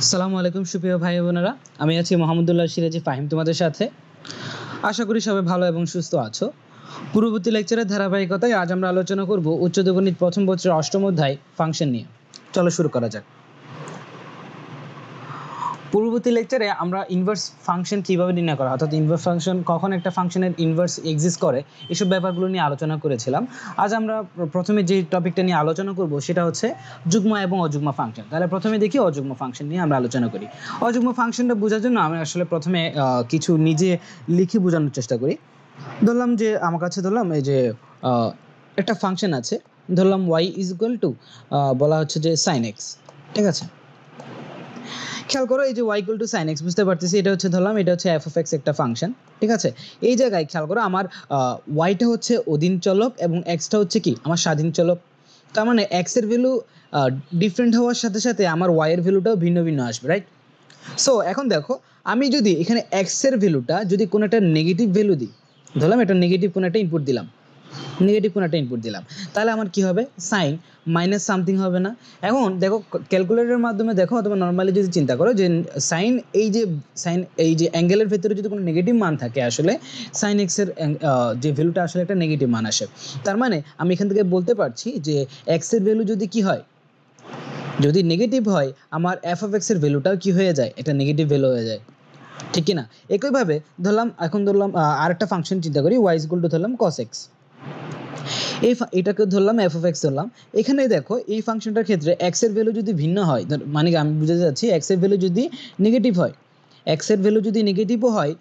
আসসালামু আলাইকুম সুপ্রিয় ভাই বোনেরা, আমি আছি মোহাম্মদুল্লাহ সিরাজি ফাহিম তোমাদের সাথে। আশা করি সবাই ভালো এবং সুস্থ আছো। পূর্ববর্তী লেকচারের ধারাবাহিকতায় আজ আমরা আলোচনা করব উচ্চ গণিত প্রথম বছরের অষ্টম অধ্যায় ফাংশন নিয়ে। চলো শুরু করা যাক। পূর্ববর্তী লেকচারে আমরা ইনভার্স ফাংশন কিভাবে নির্ণয় করা, অর্থাৎ ইনভার্স ফাংশন কখন একটা ফাংশনের ইনভার্স এক্সিস্ট করে, এসব ব্যাপারগুলো নিয়ে আলোচনা করেছিলাম। আজ আমরা প্রথমে যে টপিকটা নিয়ে আলোচনা করব সেটা হচ্ছে যুগ্ম এবং অযুগ্ম ফাংশন। তাহলে প্রথমে দেখি অযুগ্ম ফাংশন নিয়ে আমরা আলোচনা করি। অযুগ্ম ফাংশনটা বোঝার জন্য আমি আসলে প্রথমে কিছু নিজে লিখে বোঝানোর চেষ্টা করি। ধরলাম যে আমার কাছে এই যে একটা ফাংশন আছে, ধরলাম y ইজ ইকুয়াল টু বলা হচ্ছে যে সাইন এক্স। ঠিক আছে, খেয়াল করো এই যে y equal to sine x, বুঝতে পারতেছি এটা হচ্ছে ধরলাম এটা হচ্ছে এফ অফ এক্স একটা ফাংশন। ঠিক আছে, এই জায়গায় খেয়াল করো আমার ওয়াইটা হচ্ছে অধীন চলক এবং এক্সটা হচ্ছে কি আমার স্বাধীন চলক। তার মানে এক্স এর ভ্যালু ডিফারেন্ট হওয়ার সাথে সাথে আমার ওয়াই এর ভ্যালুটাও ভিন্ন ভিন্ন আসবে, রাইট? সো এখন দেখো, আমি যদি এখানে এক্স এর ভ্যালুটা যদি কোনো একটা নেগেটিভ ভ্যালু দিই, ধরলাম এটা নেগেটিভ কোনো একটা ইনপুট দিলাম, তাহলে আমার কি হবে, সাইন মাইনাস সামথিং হবে না? এখন দেখো ক্যালকুলেটরের মাধ্যমে দেখো অথবা নর্মালি যদি চিন্তা করো যে সাইন এই যে অ্যাঙ্গেলের ভেতরে যদি কোনো নেগেটিভ মান থাকে, আসলে সাইন এক্সের যে ভ্যালুটা আসলে একটা নেগেটিভ মান আসে। তার মানে আমি এখান থেকে বলতে পারছি যে এক্সের ভ্যালু যদি কি হয়, যদি নেগেটিভ হয়, আমার এফ অফ এক্সের ভ্যালুটাও কি হয়ে যায়, এটা নেগেটিভ ভ্যালু হয়ে যায়, ঠিক কি না? একইভাবে ধরলাম আরেকটা ফাংশন চিন্তা করি, ওয়াই ইজ ইকুয়াল টু ধরলাম কস এক্স। এটাকে ধরলাম এফ অফ এক্স ধরলাম। এখানে দেখো এই ফাংশনটার ক্ষেত্রে এক্স এর ভ্যালু যদি ভিন্ন হয়, মানে আমি বুঝতে যাচ্ছি এক্স এর ভ্যালু যদি নেগেটিভ হয়, এক্স এর ভ্যালু যদি নেগেটিভও হয়,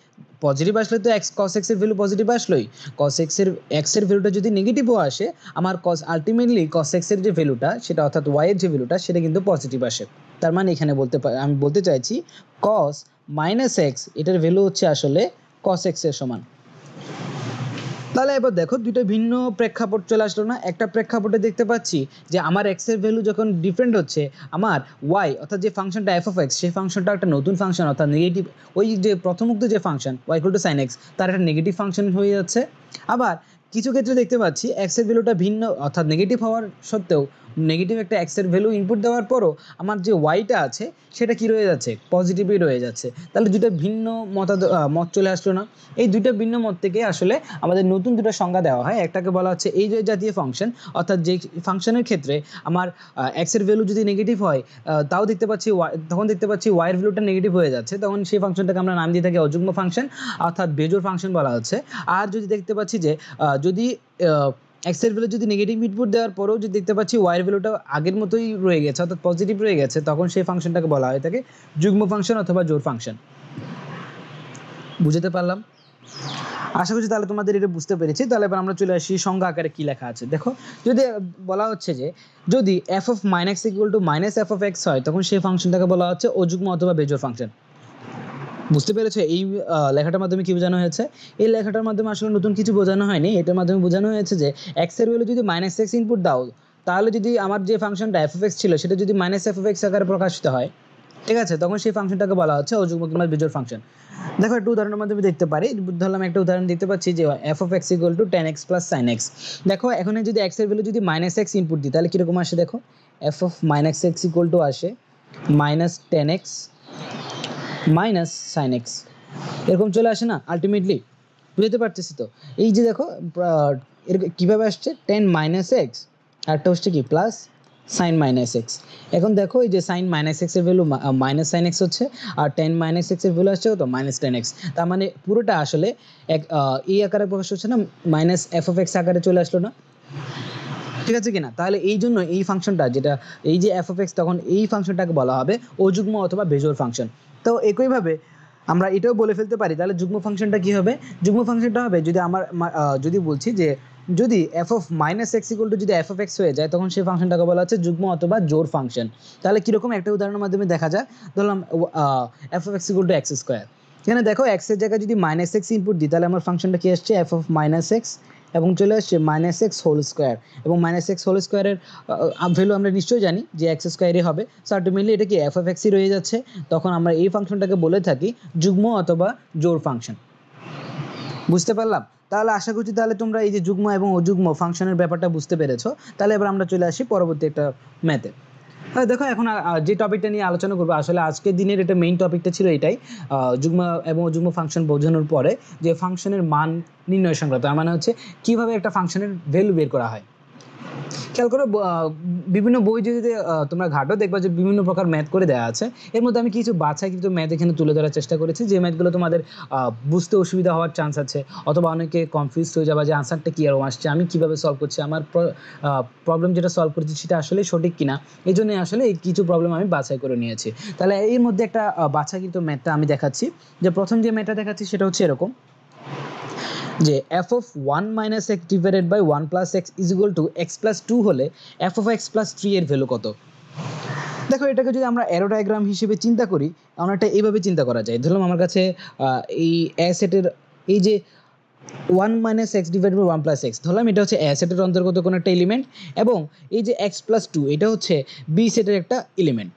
পজিটিভ আসলে তো এক্স কস এক্স এর ভ্যালু পজিটিভ আসলোই, এক্স এর ভ্যালুটা যদি নেগেটিভও আসে, আমার আলটিমেটলি কস এক্স এর যে ভ্যালুটা সেটা অর্থাৎ ওয়াই এর যে ভ্যালুটা সেটা কিন্তু পজিটিভ আসে। তার মানে এখানে আমি বলতে চাইছি কস মাইনাস এক্স এটার ভ্যালু হচ্ছে আসলে কস এক্স এর সমান। তাহলে এবার দেখো দুইটা ভিন্ন প্রেক্ষাপট চলে আসলো না? একটা প্রেক্ষাপটে দেখতে পাচ্ছি যে আমার এক্স এর ভ্যালু যখন ডিফারেন্ট হচ্ছে, আমার ওয়াই অর্থাৎ যে ফাংশনটা এফ অফ এক্স, সেই ফাংশনটা একটা নতুন ফাংশন অর্থাৎ নেগেটিভ, ওই যে প্রথমোক্ত যে function y equal to sine x তার একটা নেগেটিভ ফাংশন হয়ে যাচ্ছে। আবার কিছু ক্ষেত্রে দেখতে পাচ্ছি এক্স এর ভ্যালুটা ভিন্ন অর্থাৎ নেগেটিভ হওয়ার সত্ত্বেও, নেগেটিভ একটা এক্স এর ভ্যালু ইনপুট দেওয়ার পরও আমার যে ওয়াইটা আছে সেটা কি রয়ে যাচ্ছে, পজিটিভই রয়ে যাচ্ছে। তাহলে দুটো ভিন্ন মত চলে আসলো না? এই দুইটা ভিন্ন মত থেকে আসলে আমাদের নতুন দুটো সংজ্ঞা দেওয়া হয়। একটাকে বলা হচ্ছে এই যে জাতীয় ফাংশন, অর্থাৎ যে ফাংশনের ক্ষেত্রে আমার এক্স এর ভ্যালু যদি নেগেটিভ হয়, তাও দেখতে পাচ্ছি তখন দেখতে পাচ্ছি ওয়াই এর ভ্যালুটা নেগেটিভ হয়ে যাচ্ছে, তখন সেই ফাংশনটাকে আমরা নাম দিয়ে থাকি অযুগ্ম ফাংশন অর্থাৎ বেজোড় ফাংশন বলা হচ্ছে। আর যদি দেখতে পাচ্ছি যে যদি এক্স এর ভ্যালু যদি নেগেটিভ ইনপুট দেওয়ার পরেও যদি দেখতে পাচ্ছি ওয়াই এর ভ্যালুটা আগের মতোই রয়ে গেছে অর্থাৎ পজিটিভ রয়ে গেছে, তখন সেই ফাংশনটাকে বলা হয় থাকে যুগ্ম ফাংশন অথবা জোড় ফাংশন। বুঝতে পারলাম? আশা করছি তাহলে তোমাদের এটা বুঝতে পেরেছি। তাহলে এবার আমরা চলে আসি সংজ্ঞা আকারে কি লেখা আছে। দেখো, যদি বলা হচ্ছে যে যদি F of minus x equal two minus F of x হয়, তখন সেই ফাংশনটাকে বলা হচ্ছে অযুগ্ম অথবা বেজোড় ফাংশন। বুঝতে পেরেছো এই লেখাটার মাধ্যমে কি বোঝানো হয়েছে? এই লেখাটার মাধ্যমে আসলে নতুন কিছু বোঝানো হয়নি, এটার মাধ্যমে বোঝানো হয়েছে যে এক্স এর ভ্যালু যদি মাইনাস এক্স ইনপুট দাও, তাহলে যদি আমার যে ফাংশনটা এফ অফ এক্স ছিল সেটা যদি মাইনাস এফ অফ এক্স আকারে প্রকাশিত হয়, ঠিক আছে, তখন সেই ফাংশনটাকে বলা হচ্ছে অযুগ্ম কিংবা বেজোড় ফাংশন। দেখো একটা উদাহরণের মাধ্যমে দেখতে পারি, ধরলাম একটা উদাহরণ দেখতে পাচ্ছি যে f of x equal two ten x plus sine x. দেখো এখানে যদি এক্স এর ভ্যালু যদি মাইনাস এক্স ইনপুট দিই তাহলে কীরকম আসে, দেখো f of minus x equal to আসে minus ten x minus sine x, এরকম চলে আসে না আলটিমেটলি? বুঝতে পারতেছি তো? এই যে দেখো এর কীভাবে আসছে, টেন মাইনাস এক্স আরটা হচ্ছে কি প্লাস সাইন মাইনাস এক্স। এখন দেখো এই যে সাইন মাইনাস এক্স এর ভ্যালু মাইনাস সাইন এক্স হচ্ছে, আর টেন মাইনাস এক্স এর ভ্যালু আসছে কত, মাইনাস টেন এক্স। তার মানে পুরোটা আসলে এই আকারে প্রকাশ হচ্ছে না, মাইনাস এফ অফ এক্স আকারে চলে আসলো না? ঠিক আছে কিনা? তাহলে এই জন্য এই ফাংশনটা যেটা এই যে এফ অফ এক্স, তখন এই ফাংশনটাকে বলা হবে অযুগ্ম অথবা বেজোড় ফাংশন। তো একইভাবে আমরা এটাও বলে ফেলতে পারি, তাহলে যুগ্ম ফাংশনটা কি হবে? যুগ্ম ফাংশনটা হবে যদি আমার যদি বলছি যে যদি F of minus x equal two যদি এফ অফ এক্স হয়ে যায়, তখন সেই ফাংশনটাকে বলা হচ্ছে যুগ্ম অথবা জোড় ফাংশন। তাহলে কীরকম একটা উদাহরণের মাধ্যমে দেখা যায়, ধরলাম F of x equal two x square. এখানে দেখো এক্সের জায়গায় যদি মাইনাস এক্স ইনপুট দিই, তাহলে আমার ফাংশনটা কি আসছে, এফ অফ মাইনাস এক্স এবং চলে আসছে মাইনাস এক্স হোল স্কোয়ার, এবং মাইনাস এক্স হোল স্কোয়ারের ভ্যালু আমরা নিশ্চয়ই জানি যে এক্স স্কোয়ারই হবে। সো আলটিমেটলি এটা কি এফ অফ এক্সই রয়ে যাচ্ছে। তখন আমরা এই ফাংশনটাকে বলে থাকি যুগ্ম অথবা জোড় ফাংশন। বুঝতে পারলাম? তাহলে আশা করছি তাহলে তোমরা এই যে যুগ্ম এবং অযুগ্ম ফাংশনের ব্যাপারটা বুঝতে পেরেছো। তাহলে এবার আমরা চলে আসি পরবর্তী একটা ম্যাথে। দেখো এখন যে টপিকটা নিয়ে আলোচনা করবো আসলে আজকের দিনের এটা মেইন টপিকটা ছিল এটাই, যুগ্ম এবং যুগ্ম ফাংশন বোঝানোর পরে যে ফাংশনের মান নির্ণয় সংক্রান্ত, তার মানে হচ্ছে কিভাবে একটা ফাংশনের ভ্যালু বের করা হয়। খেয়াল করো বিভিন্ন বই যদি তোমরা ঘাটো দেখবা যে বিভিন্ন প্রকার ম্যাথ করে দেওয়া আছে, এর মধ্যে আমি কিছু বাছাইকৃত ম্যাথ এখানে তুলে ধরার চেষ্টা করেছি, যে ম্যাথগুলো তোমাদের বুঝতে অসুবিধা হওয়ার চান্স আছে, অথবা অনেকে কনফিউজ হয়ে যাবে যে আনসারটা কী আর আসছে, আমি কীভাবে সলভ করছি, আমার প্রবলেম যেটা সলভ করছি সেটা আসলে সঠিক কিনা, এই জন্যই আসলে এই কিছু প্রবলেম আমি বাছাই করে নিয়েছি। তাহলে এর মধ্যে একটা বাছাইকৃত ম্যাথটা আমি দেখাচ্ছি, যে প্রথম যে ম্যাথটা দেখাচ্ছি সেটা হচ্ছে এরকম, যে f of 1 minus x divided by 1 plus x is equal to x plus 2 হলে f of x plus 3 এর ভ্যালু কত। দেখো এটাকে যদি আমরা অ্যারো ডায়াগ্রাম হিসেবে চিন্তা করি, অনেকটা এইভাবে চিন্তা করা যায়। ধরলাম আমার কাছে এই a সেটের এই যে 1 minus x divided by 1 plus x, ধরলাম এটা হচ্ছে a সেটের অন্তর্গত কোনো একটা এলিমেন্ট, এবং এই যে x plus 2 এটা হচ্ছে b সেটের একটা এলিমেন্ট।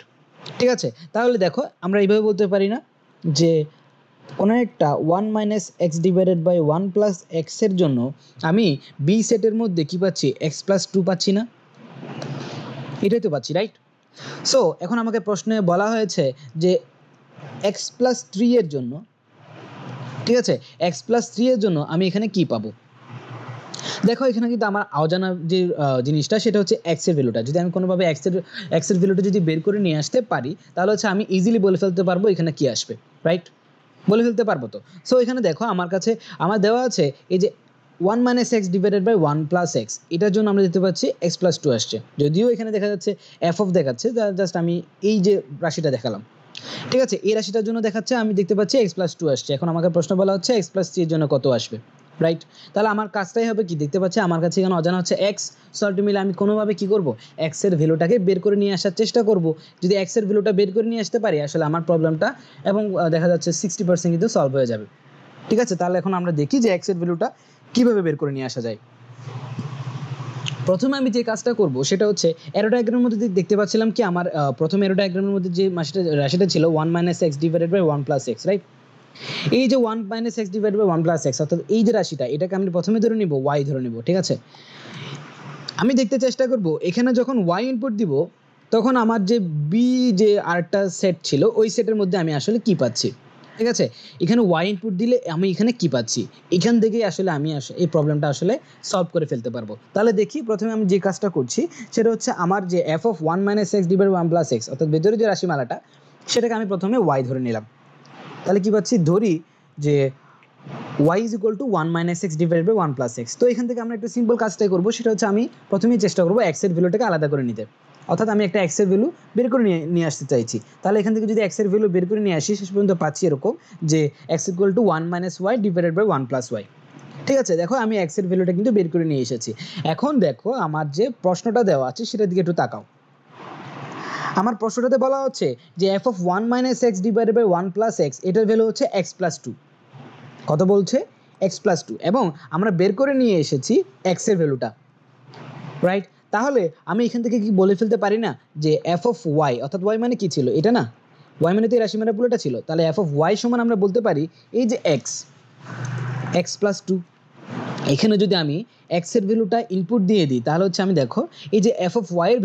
ঠিক আছে, তাহলে দেখো আমরা এইভাবে বলতে পারি না যে কোনো একটা 1 minus x divided by 1 plus এক্সের জন্য আমি বি সেটের মধ্যে কি পাচ্ছি, এক্স প্লাস 2 পাচ্ছি না, এটাই তো পাচ্ছি, রাইট? সো এখন আমাকে প্রশ্নে বলা হয়েছে যে এক্স প্লাস 3 এর জন্য, ঠিক আছে, এক্স প্লাস 3 এর জন্য আমি এখানে কি পাবো। দেখো এখানে কিন্তু আমার অজানা যে জিনিসটা সেটা হচ্ছে এক্স এর ভ্যালুটা, যদি আমি কোনোভাবে এক্স এর ভ্যালুটা যদি বের করে নিয়ে আসতে পারি, তাহলে হচ্ছে আমি ইজিলি বলে ফেলতে পারবো এখানে কি আসবে, রাইট? বলে ফেলতে পারবো তো। সো এখানে দেখো আমার কাছে আমার দেওয়া আছে এই যে 1 minus x divided by 1 plus x, এটার জন্য আমরা দিতে পারছি এক্স প্লাস 2 আসছে, যদিও এখানে দেখা যাচ্ছে এফ অফ দেখাচ্ছে, জাস্ট আমি এই যে রাশিটা দেখালাম, ঠিক আছে, এই রাশিটার জন্য দেখাচ্ছে আমি দেখতে পাচ্ছি এক্স প্লাস 2 আসছে। এখন আমাকে প্রশ্ন বলা হচ্ছে এক্স প্লাস 3 এর জন্য কত আসবে, রাইট? তাহলে আমার কাজটাই হবে কি, দেখতে পাচ্ছি আমার কাছে এখানে অজানা হচ্ছে এক্স, সল্ট মিলে আমি কোনোভাবে কি করব, এক্স এর ভ্যালুটাকে বের করে নিয়ে আসার চেষ্টা করব। যদি এক্স এর ভ্যালুটা বের করে নিয়ে আসতে পারি আসলে আমার প্রবলেমটা এবং দেখা যাচ্ছে 60% কিন্তু সলভ হয়ে যাবে। ঠিক আছে, তাহলে এখন আমরা দেখি যে এক্স এর ভ্যালুটা কিভাবে বের করে নিয়ে আসা যায়। প্রথমে আমি যে কাজটা করব সেটা হচ্ছে অ্যারো ডায়াগ্রামের মধ্যে দেখতে পাচ্ছিলাম কি আমার প্রথম অ্যারো ডায়াগ্রামের মধ্যে যে রাশিটা ছিল 1 minus x divided by 1 plus x, right? এই যে 1 minus x divided by 1 plus x, অর্থাৎ এই যে রাশিটা, এটাকে আমি প্রথমে ধরে নিব y ধরে নিব, ঠিক আছে। আমি দেখতে চেষ্টা করব এখানে যখন y ইনপুট দিব তখন আমার যে বি যে আরেকটা সেট ছিল ওই সেটের মধ্যে আমি আসলে কি পাচ্ছি, ঠিক আছে। এখানে y ইনপুট দিলে আমি এখানে কি পাচ্ছি, এখান থেকেই আসলে আমি এই প্রবলেমটা আসলে সলভ করে ফেলতে পারবো। তাহলে দেখি প্রথমে আমি যে কাজটা করছি সেটা হচ্ছে আমার যে f of 1 minus x divided by 1 plus x, অর্থাৎ ভেতরে যে রাশিমালাটা সেটাকে আমি প্রথমে y ধরে নিলাম। তাহলে কি পাচ্ছি, ধরি যে y is equal to 1 minus x divided by 1 plus x। তো এখান থেকে আমরা একটা সিম্পল কাজটাই করবো, সেটা হচ্ছে আমি প্রথমেই চেষ্টা করবো x এর ভ্যালুটাকে আলাদা করে নিতে, অর্থাৎ আমি একটা x এর ভ্যালু বের করে নিয়ে আসতে চাইছি। তাহলে এখান থেকে যদি x এর ভ্যালু বের করে নিয়ে আসি শেষ পর্যন্ত পাচ্ছি এরকম যে x equal to 1 minus y divided by 1 plus y। ঠিক আছে, দেখো আমি x এর ভ্যালুটা কিন্তু বের করে নিয়ে এসেছি। এখন দেখো আমার যে প্রশ্নটা দেওয়া আছে সেটার দিকে একটু তাকাও। আমার প্রশ্নটাতে বলা হচ্ছে যে f of 1 minus x divided by 1 plus x, এটার ভ্যালু হচ্ছে x plus 2। কত বলছে, x plus 2, এবং আমরা বের করে নিয়ে এসেছি x এর ভ্যালুটা, রাইট? তাহলে আমি এখান থেকে কি বলে ফেলতে পারি না যে f of y, অর্থাৎ y মানে কি ছিল, এটা না, y মানে তো এই রাশিমালার পুরোটা ছিল, তাহলে f of y সমান আমরা বলতে পারি এই যে x plus 2। এখানে যদি আমি x এর ভ্যালুটা ইনপুট দিয়ে দিই তাহলে হচ্ছে আমি দেখো এই যে f of y এর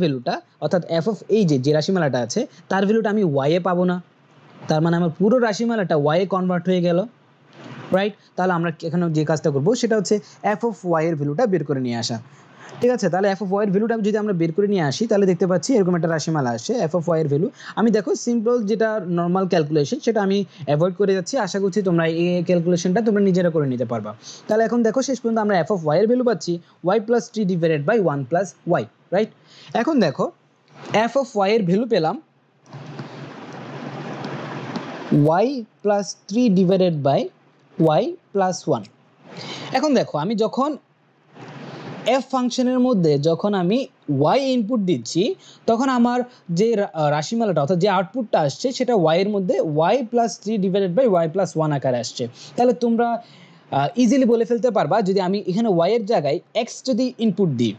ভ্যালুটা অর্থাৎ f of এই যে রাশিমালাটা আছে তার ভ্যালুটা আমি y এ পাবো না, তার মানে আমার পুরো রাশিমালাটা y এ কনভার্ট হয়ে গেল, রাইট? তাহলে আমরা এখানে যে কাজটা করব সেটা হচ্ছে f of y এর ভ্যালুটা বের করে নিয়ে আসা। ঠিক আছে, তাহলে f of y এর ভ্যালুটা যদি আমরা বের করে নিয়ে আসি তাহলে দেখতে পাচ্ছি এরকম একটা রাশিমালা আসছে f of y এর ভ্যালু। আমি দেখো সিম্পল যেটা নর্মাল ক্যালকুলেশন সেটা আমি অ্যাভয়েড করে যাচ্ছি, আশা করছি তোমরা এই ক্যালকুলেশনটা তোমরা নিজেরা করে নিতে পারবা। তাহলে এখন দেখো শেষ পর্যন্ত আমরা f of y এর ভ্যালু পাচ্ছি y plus 3 divided by 1 plus y, right? এখন দেখো f of y এর ভ্যালু পেলাম y plus 3 divided by y plus 1। এখন দেখো আমি যখন f ফাংশনের মধ্যে যখন আমি y ইনপুট দিচ্ছি তখন আমার যে রাশিমালাটা অর্থাৎ যে আউটপুটটা আসছে সেটা y এর মধ্যে y plus 3 divided by y plus 1 আকারে আসছে। তাহলে তোমরা ইজিলি বলে ফেলতে পারবা যদি আমি এখানে y এর জায়গায় x যদি ইনপুট দিই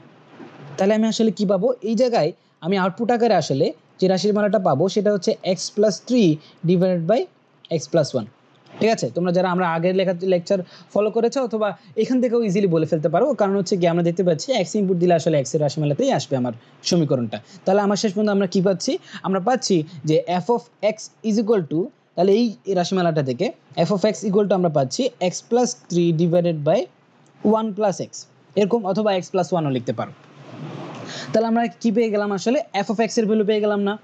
তাহলে আমি আসলে কি পাবো, এই জায়গায় আমি আউটপুট আকারে আসলে যে রাশিমালাটা পাবো সেটা হচ্ছে x plus 3 divided by x plus 1। ঠিক আছে, তোমরা যারা আমরা আগের লেকচার ফলো করেছো অথবা এখান থেকেও ইজিলি বলে ফেলতে পারো, কারণ হচ্ছে কি আমরা দেখতে পাচ্ছি এক্স ইনপুট দিলে আসলে এক্স এর রাশিমালাতেই আসবে আমার সমীকরণটা। তাহলে আমার শেষ পর্যন্ত আমরা কি পাচ্ছি, আমরা পাচ্ছি যে f of x is equal to, তাহলে এই রাশিমালাটা থেকে f of x equal to আমরা পাচ্ছি x plus 3 divided by 1 plus x, এরকম, অথবা এক্স প্লাস 1ও লিখতে পারো। তাহলে আমরা কি পেয়ে গেলাম, আসলে এফ অফ এক্স এর ভ্যালু পেয়ে গেলাম না।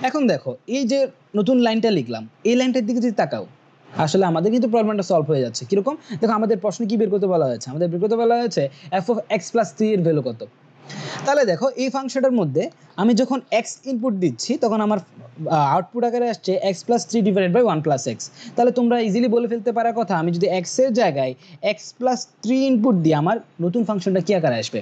এখন দেখো এই যে নতুন লাইনটা লিখলাম, এই লাইনটার দিকে যদি তাকাও, আসলে আমাদের কিন্তু প্রবলেমটা সলভ হয়ে যাচ্ছে। কিরকম দেখো, আমাদের প্রশ্নে কি বের করতে বলা হয়েছে, আমাদের বের করতে বলা হয়েছে এফ অফ এক্স প্লাস 3 এর ভ্যালু কত। তাহলে দেখো এই ফাংশনটার মধ্যে আমি যখন এক্স ইনপুট দিচ্ছি তখন আমার আউটপুট আকারে আসছে x plus 3 divided by 1 plus x. তাহলে তোমরা ইজিলি বলে ফেলতে পারার কথা, আমি যদি এক্স এর জায়গায় এক্স প্লাস 3 ইনপুট দিই আমার নতুন ফাংশনটা কি আকারে আসবে,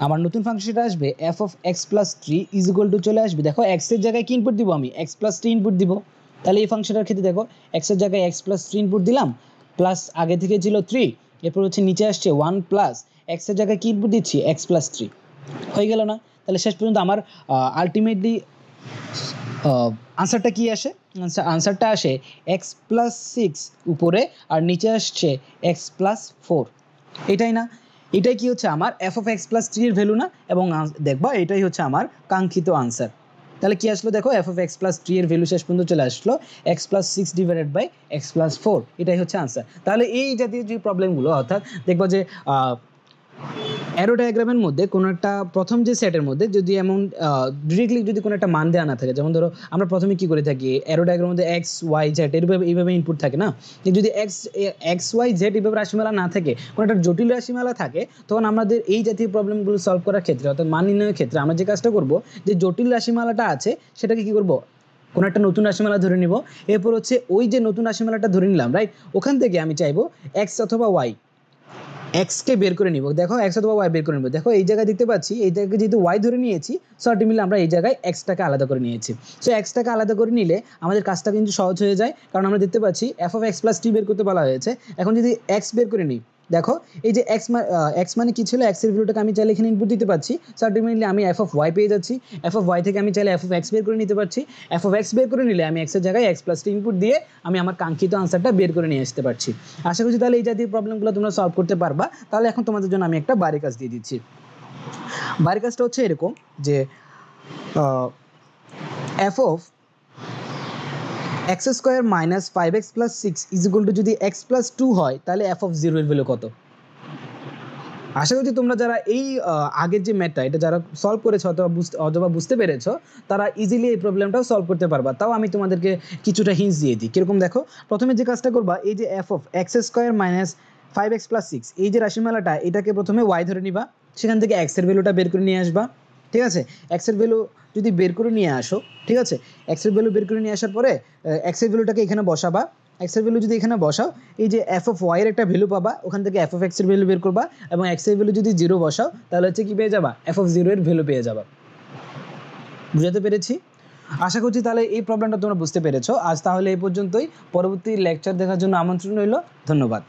আমার নতুন ফাংশনটা আসবে F of x plus 3 is equal two চলে আসবে, দেখো এক্স এর জায়গায় কি ইনপুট দিব, আমি এক্স প্লাস 3 ইনপুট দিব। তাহলে এই ফাংশনটার ক্ষেত্রে দেখো এক্স এর জায়গায় এক্স প্লাস 3 ইনপুট দিলাম, প্লাস আগে থেকে ছিল 3, এরপর হচ্ছে নিচে আসছে 1 প্লাস এক্স এর জায়গায় কি ইনপুট দিচ্ছি এক্স প্লাস 3, হয়ে গেল না। তাহলে শেষ পর্যন্ত আমার আলটিমেটলি আনসারটা কি আসে, আনসারটা আসে এক্স প্লাস 6 উপরে আর নিচে আসছে এক্স প্লাস 4, এটাই না, এটাই কি হচ্ছে আমার এফ অফ এক্স প্লাস 3 এর ভ্যালু না, এবং দেখবা এটাই হচ্ছে আমার কাঙ্ক্ষিত আনসার। তাহলে কি আসলো দেখো, এফ অফ এক্স প্লাস 3 এর ভ্যালু শেষ পর্যন্ত চলে আসলো x plus 6 divided by x plus 4, এটাই হচ্ছে আনসার। তাহলে এই জাতীয় যে প্রবলেমগুলো, অর্থাৎ দেখবা যে অ্যারো ডায়াগ্রামের মধ্যে কোনো একটা প্রথম যে সেটের মধ্যে যদি এমন ডিরেক্টলি যদি কোনো একটা মান দেওয়া না থাকে, যেমন ধরো আমরা প্রথমে কি করে থাকি অ্যারো ডায়াগ্রামের মধ্যে এক্স ওয়াই জেড এইভাবে ইনপুট থাকে না, যদি এক্স ওয়াই জেড এইভাবে রাশিমালা না থাকে, কোনো একটা জটিল রাশিমালা থাকে, তখন আমাদের এই জাতীয় প্রবলেমগুলো সলভ করার ক্ষেত্রে অর্থাৎ মান নির্ণয়ের ক্ষেত্রে আমরা যে কাজটা করব, যে জটিল রাশিমালাটা আছে সেটাকে কি করব, কোনো একটা নতুন রাশিমালা ধরে নিব, এরপর হচ্ছে ওই যে নতুন রাশিমালাটা ধরে নিলাম রাইট, ওখান থেকে আমি চাইবো এক্স অথবা ওয়াই, এক্সকে বের করে নিব, দেখো এক্স অথবা ওয়াই বের করে নিব, দেখো এই জায়গায় দেখতে পাচ্ছি এই জায়গায় যেহেতু ওয়াই ধরে নিয়েছি, সো আলটিমেটলি আমরা এই জায়গায় এক্সটাকে আলাদা করে নিয়েছি। সো এক্সটাকে আলাদা করে নিলে আমাদের কাজটা কিন্তু সহজ হয়ে যায়, কারণ আমরা দেখতে পাচ্ছি এফ অফ এক্স প্লাস 3 বের করতে বলা হয়েছে। এখন যদি এক্স বের করে নিই, দেখো এই যে এক্স মানে কি ছিল, এক্স এর ভ্যালুটাকে আমি চাইলে এখানে ইনপুট দিতে পারছি, সো আলটিমেটলি আমি এফ অফ ওয়াই পেয়ে যাচ্ছি। এফ অফ ওয়াই থেকে আমি চাইলে এফ অফ এক্স বের করে নিতে পারছি, এফ অফ এক্স বের করে নিলে আমি এক্স এর জায়গায় এক্স প্লাস 3 ইনপুট দিয়ে আমি আমার কাঙ্ক্ষিত আনসারটা বের করে নিয়ে আসতে পারছি। আশা করছি তাহলে এই জাতীয় প্রবলেমগুলো তোমরা সলভ করতে পারবা। তাহলে এখন তোমাদের জন্য আমি একটা বাড়ির কাজ দিয়ে দিচ্ছি। বাড়ির কাজটা হচ্ছে এরকম যে f of x square minus 5x plus 6 is equal two যদি এক্স প্লাস 2 হয়, তাহলে এফ অফ 0 এর ভ্যালু কত। আশা করছি তোমরা যারা এই আগের যে ম্যাথটা এটা যারা সলভ করেছো অথবা বুঝতে পেরেছো, তারা ইজিলি এই প্রবলেমটাও সলভ করতে পারবা। তাও আমি তোমাদেরকে কিছুটা হিন্টস দিয়ে দিই। কিরকম দেখো, প্রথমে যে কাজটা করবা, এই যে f of x square minus 5x plus 6 এই যে রাশিমালাটা, এটাকে প্রথমে ওয়াই ধরে নিবা, সেখান থেকে এক্স এর ভ্যালুটা বের করে নিয়ে আসবা। ঠিক আছে, এক্স এর ভ্যালু যদি বের করে নিয়ে আসো, ঠিক আছে, এক্স এর ভ্যালু বের করে নিয়ে আসার পরে এক্স এর ভ্যালুটাকে এখানে বসাবা। এক্স এর ভ্যালু যদি এখানে বসাও, এই যে এফ অফ ওয়াই এর একটা ভ্যালু পাবা, ওখান থেকে এফ অফ এক্স এর ভ্যালু বের করবা, এবং এক্স এর ভ্যালু যদি 0 বসাও, তাহলে হচ্ছে কি পেয়ে যাবা, এফ অফ 0 এর ভ্যালু পেয়ে যাবা। বুঝাতে পেরেছি? আশা করছি তাহলে এই প্রবলেমটা তোমরা বুঝতে পেরেছো। আজ তাহলে এই পর্যন্তই, পরবর্তী লেকচার দেখার জন্য আমন্ত্রণ রইল। ধন্যবাদ।